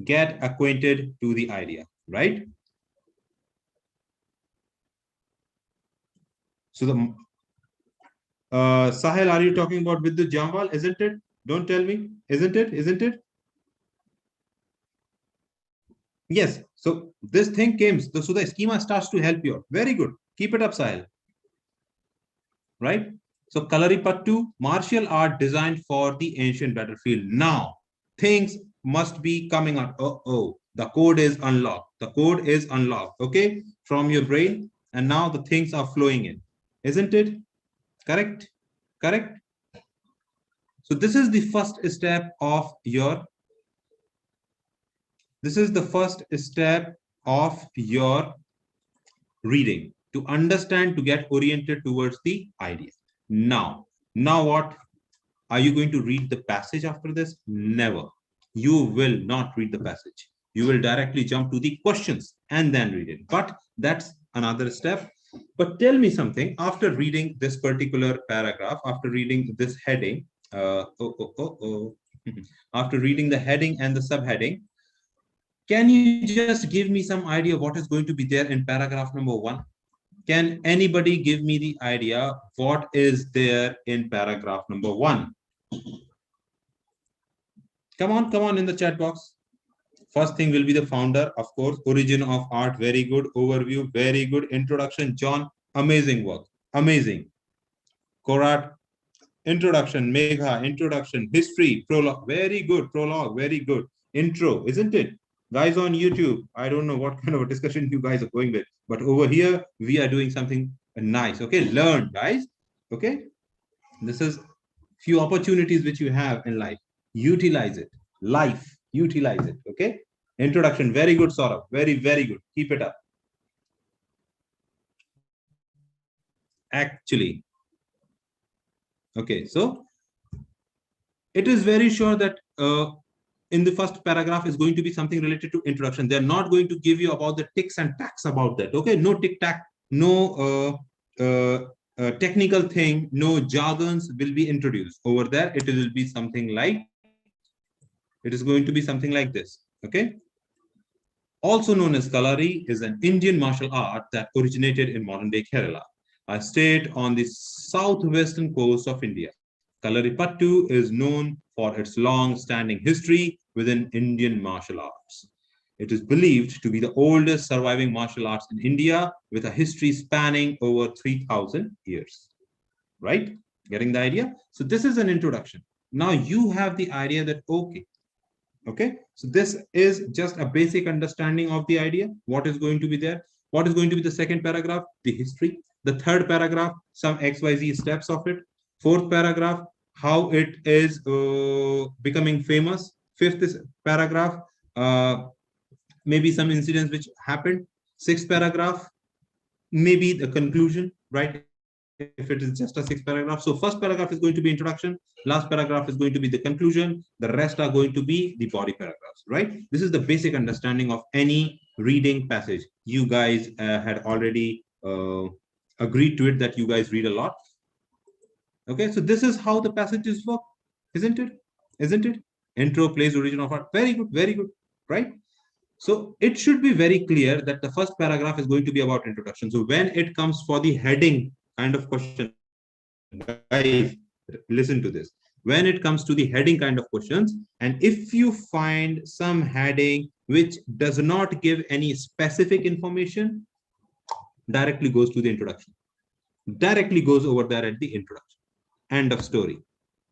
get acquainted to the idea, right? So the Sahil, are you talking about with the Jamwal? Isn't it? Don't tell me. Isn't it? Isn't it? Yes. So this thing came. So the schema starts to help you. Very good. Keep it up, Sahil. Right? So Kalaripattu, martial art designed for the ancient battlefield. Now, things must be coming out. Oh, the code is unlocked. The code is unlocked, okay, from your brain. And now the things are flowing in. Isn't it? Correct? Correct? So this is the first step of your, reading, to understand, to get oriented towards the idea. Now what? Are you going to read the passage after this? Never. You will not read the passage. You will directly jump to the questions and then read it. But that's another step. But tell me something, after reading this particular paragraph, after reading this heading, after reading the heading and the subheading, can you just give me some idea what is going to be there in paragraph number 1? Can anybody give me the idea what is there in paragraph number 1? Come on in the chat box. First thing will be the founder, of course. Origin of art, very good. Overview, very good. Introduction, John, amazing work, amazing. Korat, introduction. Megha, introduction. History, prologue, very good. Prologue, very good. Intro, isn't it? Guys on YouTube, I don't know what kind of a discussion you guys are going with, but over here, we are doing something nice, okay? Learn, guys, okay? This is few opportunities which you have in life. Utilize it. Life, utilize it, okay? Introduction, very good, Saurabh. Very, very good. Keep it up. Actually, okay, so it is very sure that in the first paragraph is going to be something related to introduction. They're not going to give you about the ticks and tacks about that, okay? No tic-tac, no technical thing, no jargons will be introduced. Over there, it will be something like, it is going to be something like this, okay? Also known as Kalari, is an Indian martial art that originated in modern-day Kerala, a state on the southwestern coast of India. Kalaripattu is known for its long-standing history within Indian martial arts. It is believed to be the oldest surviving martial arts in India, with a history spanning over 3,000 years. Right? Getting the idea? So this is an introduction. Now you have the idea that, okay, so this is just a basic understanding of the idea, what is going to be there. What is going to be the second paragraph? The history. The third paragraph, some XYZ steps of it. Fourth paragraph, how it is becoming famous. Fifth paragraph, maybe some incidents which happened. Sixth paragraph, maybe the conclusion, right? if it is just a 6 paragraph. So first paragraph is going to be introduction, last paragraph is going to be the conclusion, the rest are going to be the body paragraphs, right? This is the basic understanding of any reading passage. You guys had already agreed to it that you guys read a lot. Okay, so this is how the passages work, isn't it? Isn't it? Intro, place, origin of art. Very good, right? So it should be very clear that the first paragraph is going to be about introduction. So when it comes for the heading kind of question, guys, listen to this. When it comes to the heading kind of questions, and if you find some heading which does not give any specific information, directly goes to the introduction. Directly goes over there at the introduction. End of story.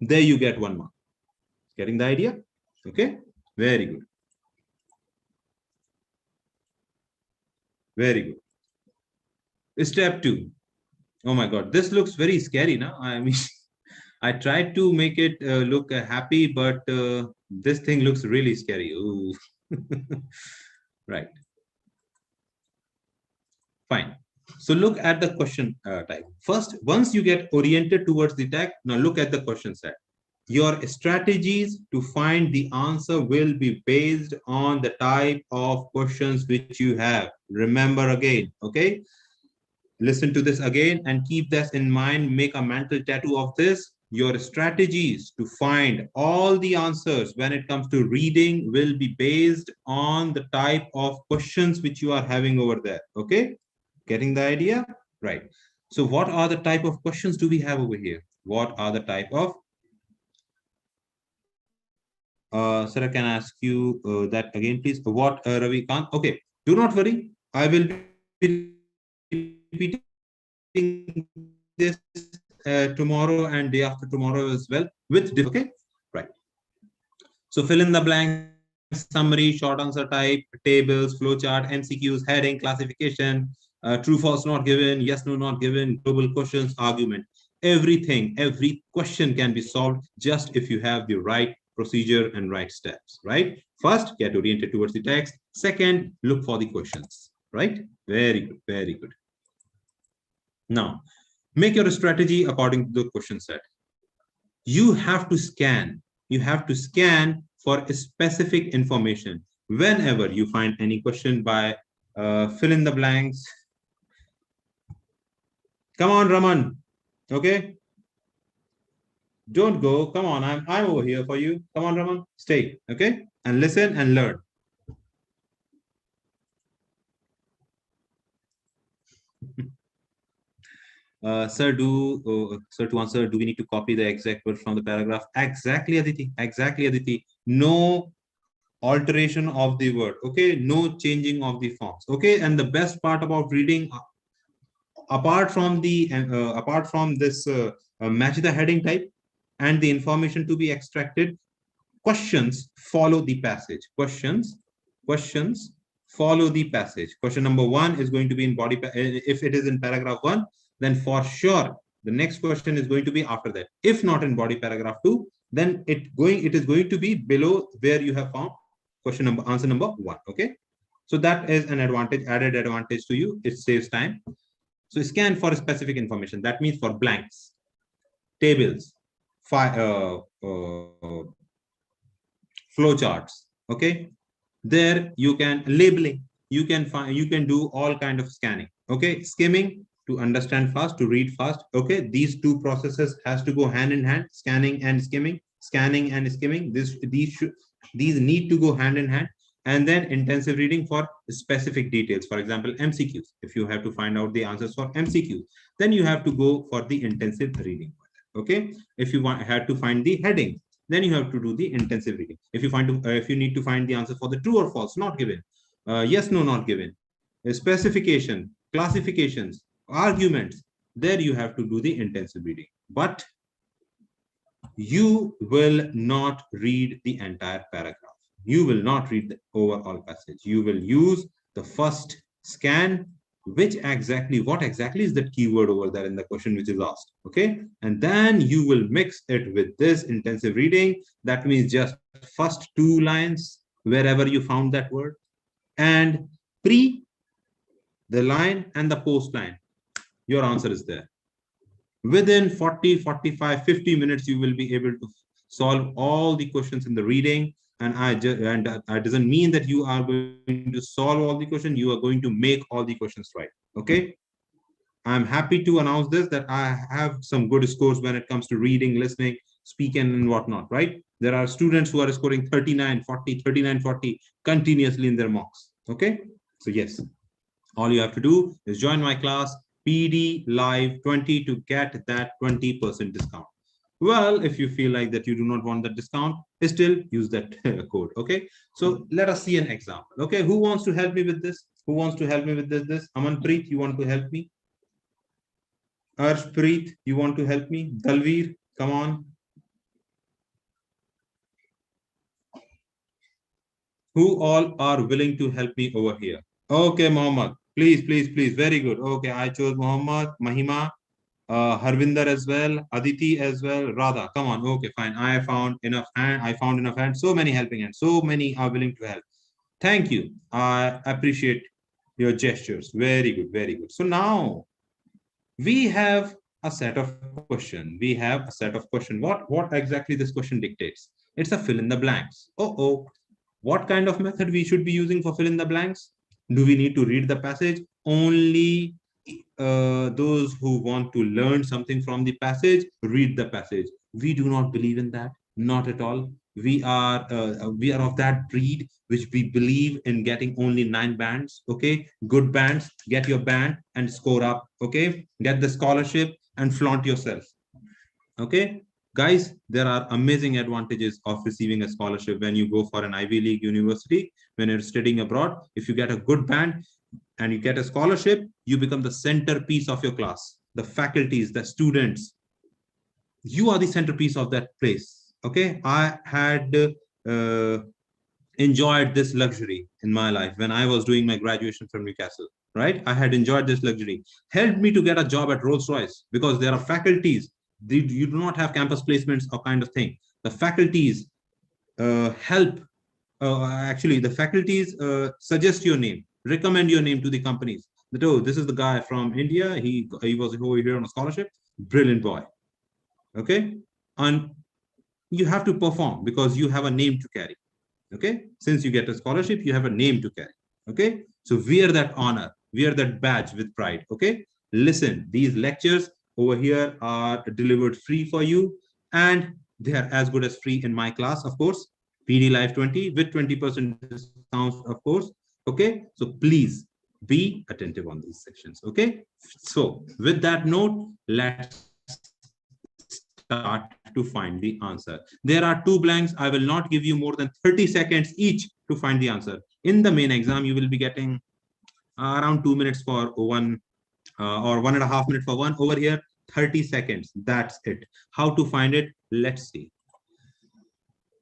There you get 1 mark. Getting the idea? Okay, very good. Very good. Step 2. Oh my God, this looks very scary now. I mean, I tried to make it look happy, but this thing looks really scary. Ooh. Right. Fine. So look at the question type. First, once you get oriented towards the text, now look at the question set. Your strategies to find the answer will be based on the type of questions which you have. Remember again, okay? Listen to this again and keep this in mind. Make a mental tattoo of this. Your strategies to find all the answers when it comes to reading will be based on the type of questions which you are having over there, okay? Getting the idea? Right. So what are the type of questions do we have over here? What are the type of sir, I can ask you that again, please. What, Ravi Kant? Okay, do not worry. I will be repeating this tomorrow and day after tomorrow as well. Okay, right. So fill in the blanks, summary, short answer type, tables, flowchart, MCQs, heading, classification, true, false, not given, yes, no, not given, global questions, argument. Everything, every question can be solved just if you have the right procedure and right steps, right? First, get oriented towards the text. Second, look for the questions, right? Very good, very good. Now, make your strategy according to the question set. You have to scan. You have to scan for specific information. Whenever you find any question by fill in the blanks. Come on, Raman. Okay. Don't go. Come on, I'm over here for you. Come on, Raman. Stay. Okay. And listen and learn. Sir, to answer, do we need to copy the exact word from the paragraph? Exactly, Aditi. Exactly, Aditi. No alteration of the word. Okay. No changing of the forms. Okay. And the best part about reading, apart from this match the heading type and the information to be extracted, questions follow the passage. Questions follow the passage. Question number 1 is going to be in body. If it is in paragraph 1, then for sure the next question is going to be after that. If not in body paragraph 2, then it is going to be below where you have found answer number 1. Okay. So that is an added advantage to you. It saves time. So scan for specific information. That means for blanks, tables, flowcharts. Okay, there you can labeling. You can do all kind of scanning. Okay, skimming to understand fast, to read fast. Okay, these two processes has to go hand in hand. Scanning and skimming. Scanning and skimming. These need to go hand in hand. And then intensive reading for specific details. For example, MCQs. If you have to find out the answers for MCQs, then you have to go for the intensive reading. Okay. If you had to find the heading, then you have to do the intensive reading. If you need to find the answer for the true or false, not given, yes, no, not given, specification, classifications, arguments, there you have to do the intensive reading. But you will not read the entire paragraph. You will not read the overall passage. You will use the first scan, what exactly is that keyword over there in the question which is asked. Okay. And then you will mix it with this intensive reading. That means just first 2 lines, wherever you found that word, and the line and the post line. Your answer is there. Within 40, 45, 50 minutes, you will be able to solve all the questions in the reading. And that doesn't mean that you are going to solve all the questions. You are going to make all the questions right. Okay. I'm happy to announce this, that I have some good scores when it comes to reading, listening, speaking, and whatnot, right? There are students who are scoring 39, 40, 39, 40 continuously in their mocks. Okay. So yes, all you have to do is join my class PD Live 20 to get that 20% discount. Well, if you feel like that you do not want that discount, still use that code. Okay. So let us see an example. Okay. Who wants to help me with this? Who wants to help me with this? Amanpreet, you want to help me? Arshpreet, you want to help me? Dalveer, come on. Who all are willing to help me over here? Okay, Mohammed. Please, please, please. Very good. Okay, I chose Mohammed, Mahima, Harvinder as well, Aditi as well, Radha. Come on. Okay, fine. I found enough hand. I found enough hands. So many helping hands. So many are willing to help. Thank you. I appreciate your gestures. Very good. Very good. So now we have a set of question. We have a set of question. What exactly this question dictates? It's a fill in the blanks. Oh, what kind of method we should be using for fill in the blanks? Do we need to read the passage? Only those who want to learn something from the passage, read the passage. We do not believe in that. Not at all. We are of that breed which we believe in getting only 9 bands. Okay, good bands. Get your band and score up. Okay, get the scholarship and flaunt yourself. Okay, guys, there are amazing advantages of receiving a scholarship when you go for an Ivy League university, when you're studying abroad. If you get a good band and you get a scholarship, you become the centerpiece of your class. The faculties, the students, you are the centerpiece of that place. Okay, I had enjoyed this luxury in my life when I was doing my graduation from Newcastle, right? I had enjoyed this luxury. Helped me to get a job at Rolls-Royce because there are faculties. You do not have campus placements or kind of thing. The faculties help. Actually, the faculties suggest your name, recommend your name to the companies. That, oh, this is the guy from India. He was over here on a scholarship. Brilliant boy. Okay. And you have to perform because you have a name to carry. Okay, since you get a scholarship, you have a name to carry. Okay, so wear that honor, wear that badge with pride. Okay, listen, these lectures over here are delivered free for you, and they are as good as free in my class, of course. PD Live 20 with 20% discounts, of course. Okay, so please be attentive on these sections. Okay, so with that note, let's start to find the answer. There are 2 blanks. I will not give you more than 30 seconds each to find the answer. In the main exam, you will be getting around 2 minutes for one or 1.5 minutes for one. Over here, 30 seconds. That's it. How to find it? Let's see.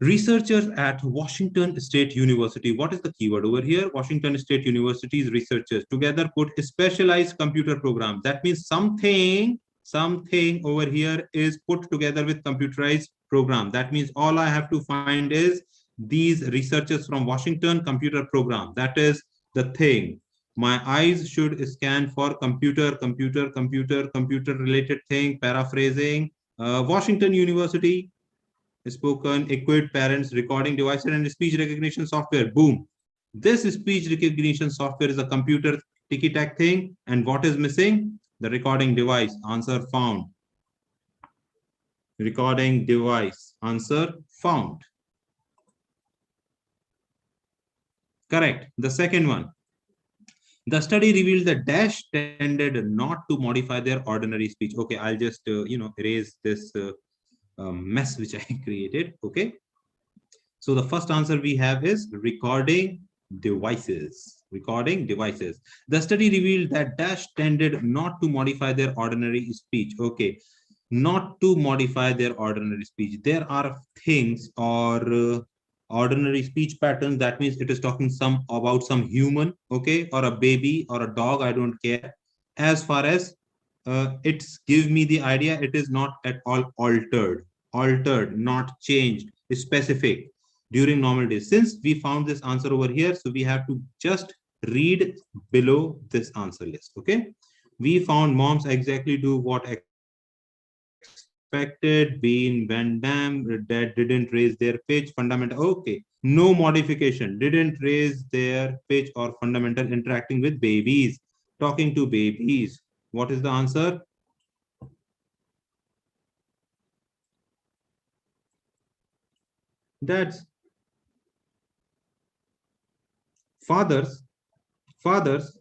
Researchers at Washington State University. What is the keyword over here? Washington State University's researchers together put a specialized computer program. That means something over here is put together with computerized program. That means all I have to find is these researchers from Washington computer program. That is the thing. My eyes should scan for computer related thing, paraphrasing. Washington University, spoken, equipped parents, recording devices, and speech recognition software. Boom. This speech recognition software is a computer ticky-tack thing. And what is missing? The recording device. Answer found. Recording device. Answer found. Correct. The second one. The study revealed that Dash tended not to modify their ordinary speech. Okay, I'll just erase this mess which I created. Okay. So the first answer we have is recording devices. Recording devices. The study revealed that Dash tended not to modify their ordinary speech. Okay, not to modify their ordinary speech. There are things or ordinary speech patterns. That means it is talking about some human, okay, or a baby or a dog. I don't care. As far as it's give me the idea, it is not at all altered, not changed, specific during normal days. Since we found this answer over here, so we have to just read below this answer list. Okay, we found moms exactly do what expected, been, went, damn, that didn't raise their pitch, fundamental. Okay, no modification, didn't raise their pitch or fundamental, interacting with babies, talking to babies. What is the answer? That's fathers. Fathers.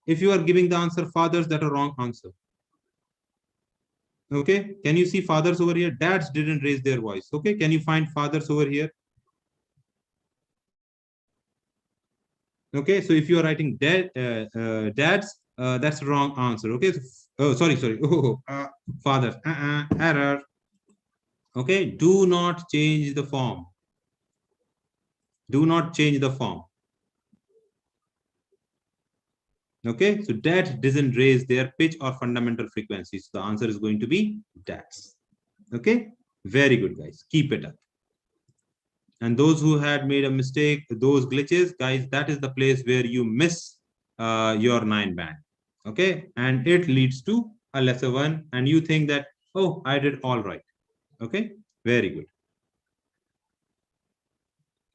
If you are giving the answer fathers, that a wrong answer. Okay, can you see fathers over here? Dads didn't raise their voice. Okay, can you find fathers over here? Okay, so if you are writing dads, that's the wrong answer. Okay, so, oh, sorry. Oh, fathers, error. Okay, do not change the form. Do not change the form. Okay, so dad doesn't raise their pitch or fundamental frequencies. The answer is going to be dads. Okay, very good, guys. Keep it up. And those who had made a mistake, those glitches, guys, that is the place where you miss your 9 band. Okay, and it leads to a lesser one, and you think that, oh, I did all right. Okay, very good.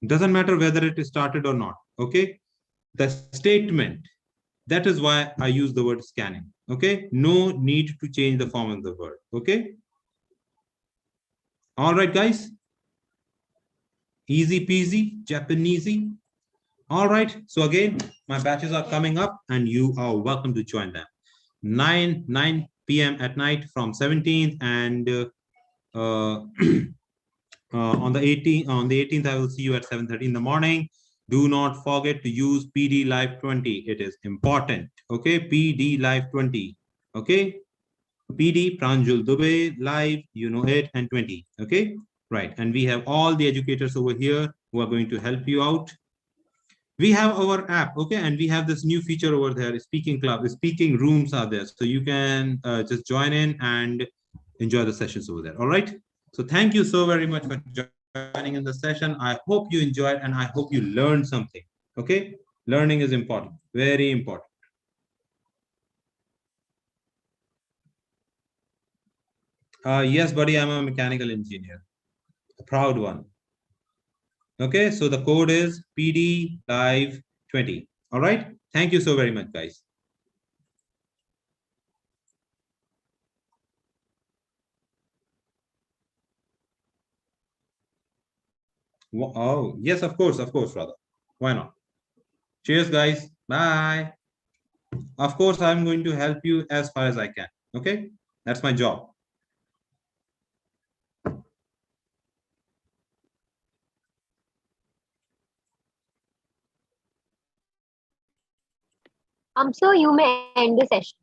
Doesn't matter whether it is started or not. Okay, the statement, that is why I use the word scanning. Okay, no need to change the form of the word. Okay, all right, guys. Easy peasy, Japanesey. All right, so again, my batches are coming up and you are welcome to join them. 9 p.m. at night from 17th, and on the 18th, I will see you at 7:30 in the morning. Do not forget to use PD Live 20. It is important. Okay, PD Live 20. Okay, PD Pranjul Dubey Live, you know it, and 20. Okay, right. And we have all the educators over here who are going to help you out. We have our app, okay, and we have this new feature over there, speaking club, speaking rooms are there, so you can just join in and enjoy the sessions over there. All right, so thank you so very much for joining in the session. I hope you enjoyed and I hope you learned something. Okay, learning is important, very important. Yes, buddy, I'm a mechanical engineer, a proud one. Okay, so the code is PD Live 20. All right, thank you so very much, guys. Oh, yes, of course, brother. Why not? Cheers, guys. Bye. Of course, I'm going to help you as far as I can. Okay, that's my job. So you may end the session.